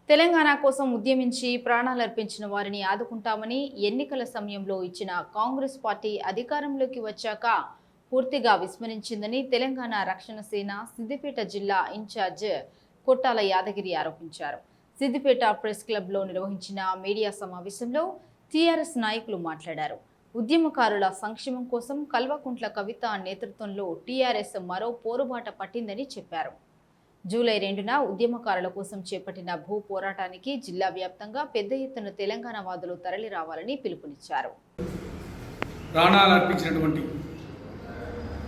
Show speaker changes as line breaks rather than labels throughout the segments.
తెలంగాణ కోసం ఉద్యమించి ప్రాణాలర్పించిన వారిని ఆదుకుంటామని ఎన్నికల సమయంలో ఇచ్చిన కాంగ్రెస్ పార్టీ అధికారంలోకి వచ్చాక పూర్తిగా విస్మరించిందని తెలంగాణ రక్షణ సేన సిద్దిపేట జిల్లా ఇన్ఛార్జ్ కొట్టాల యాదగిరి ఆరోపించారు. సిద్దిపేట ప్రెస్ క్లబ్లో నిర్వహించిన మీడియా సమావేశంలో టీఆర్ఎస్ నాయకులు మాట్లాడారు. ఉద్యమకారుల సంక్షేమం కోసం కల్వకుంట్ల కవిత నేతృత్వంలో టీఆర్ఎస్ మరో పోరుబాట పట్టిందని చెప్పారు. జూలై 2న ఉద్యమకారుల కోసం చేపట్టిన భూ పోరాటానికి జిల్లా వ్యాప్తంగా పెద్ద ఎత్తున తెలంగాణ వాదులు తరలి రావాలని పిలుపునిచ్చారు.
ప్రాణాలు అర్పించినటువంటి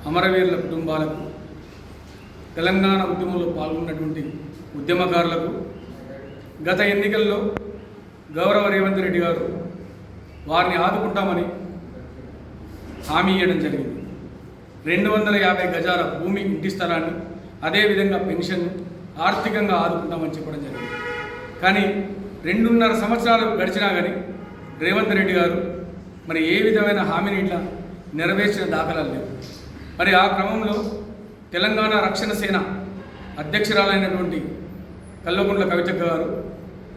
అమరవీరుల కుటుంబాలకు, తెలంగాణ ఉద్యమంలో పాల్గొన్నటువంటి ఉద్యమకారులకు గత ఎన్నికల్లో గౌరవ రేవంత్ రెడ్డి గారు వారిని ఆదుకుంటామని హామీ ఇవ్వడం జరిగింది. 250 గజాల భూమి, ఇంటి స్థలాన్ని, అదేవిధంగా పెన్షన్ ఆర్థికంగా ఆదుకుంటామని చెప్పడం జరిగింది. కానీ 2.5 సంవత్సరాలు గడిచినా కానీ రేవంత్ రెడ్డి గారు మరి ఏ విధమైన హామీని ఇట్లా నెరవేర్చిన దాఖలాలు లేవు. మరి ఆ క్రమంలో తెలంగాణ రక్షణ సేన అధ్యక్షురాలైనటువంటి కల్వకుంట్ల కవితక్క గారు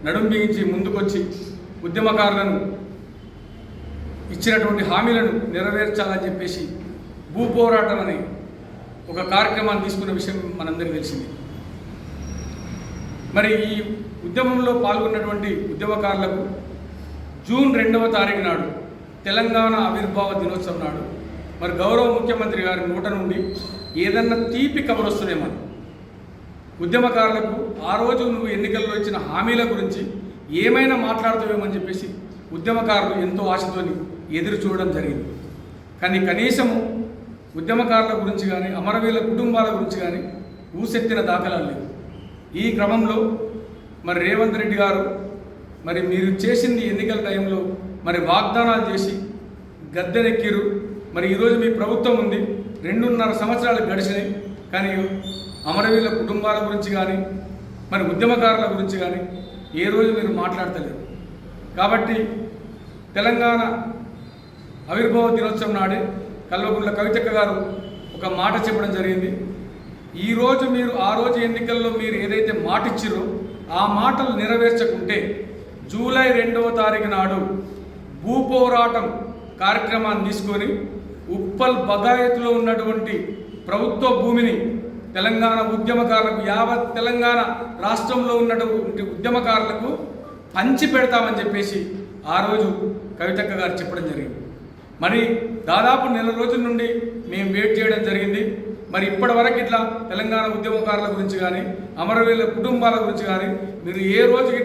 నడుం బిగించి ముందుకొచ్చి ఉద్యమకారులను ఇచ్చినటువంటి హామీలను నెరవేర్చాలని చెప్పేసి భూ పోరాటం అనే ఒక కార్యక్రమాన్ని తీసుకున్న విషయం మనందరికీ తెలిసింది. మరి ఈ ఉద్యమంలో పాల్గొన్నటువంటి ఉద్యమకారులకు జూన్ 2వ తారీఖు నాడు తెలంగాణ ఆవిర్భావ దినోత్సవం నాడు మరి గౌరవ ముఖ్యమంత్రి గారి నోట నుండి ఏదన్నా తీపి కబురు వస్తుందేమని ఉద్యమకారులకు ఆ రోజు నువ్వు ఎన్నికల్లో ఇచ్చిన హామీల గురించి ఏమైనా మాట్లాడుతావేమని చెప్పేసి ఉద్యమకారులు ఎంతో ఆశతోని ఎదురు చూడడం జరిగింది. కానీ కనీసము ఉద్యమకారుల గురించి కానీ, అమరవీరుల కుటుంబాల గురించి కానీ ఊసెత్తిన దాఖలాలు లేవు. ఈ క్రమంలో మరి రేవంత్ రెడ్డి గారు మరి మీరు చేసింది ఎన్నికల టైంలో మరి వాగ్దానాలు చేసి గద్దెనెక్కిరు. మరి ఈరోజు మీ ప్రభుత్వం ఉంది, 2.5 సంవత్సరాలు గడిచినాయి. కానీ అమరవీరుల కుటుంబాల గురించి కానీ, మరి ఉద్యమకారుల గురించి కానీ ఏ రోజు మీరు మాట్లాడతలేరు. కాబట్టి తెలంగాణ ఆవిర్భావ దినోత్సవం నాడే కల్వకుంట్ల కవితక్క గారు ఒక మాట చెప్పడం జరిగింది. ఈరోజు మీరు ఆ రోజు ఎన్నికల్లో మీరు ఏదైతే మాట ఇచ్చిరో ఆ మాటలు నెరవేర్చకుంటే జూలై 2వ తారీఖు నాడు భూపోరాటం కార్యక్రమాన్ని తీసుకొని ఉప్పల్ బగాయత్లో ఉన్నటువంటి ప్రభుత్వ భూమిని తెలంగాణ ఉద్యమకారులకు, యావత్ తెలంగాణ రాష్ట్రంలో ఉన్నటువంటి ఉద్యమకారులకు పంచి పెడతామని చెప్పేసి ఆ రోజు కవితక్క గారు చెప్పడం జరిగింది. మరి దాదాపు 1 నెల రోజుల నుండి మేము వెయిట్ చేయడం జరిగింది. మరి ఇప్పటి వరకు ఇట్లా తెలంగాణ ఉద్యమకారుల గురించి కానీ, అమరవీరుల కుటుంబాల గురించి కానీ మీరు ఏ రోజు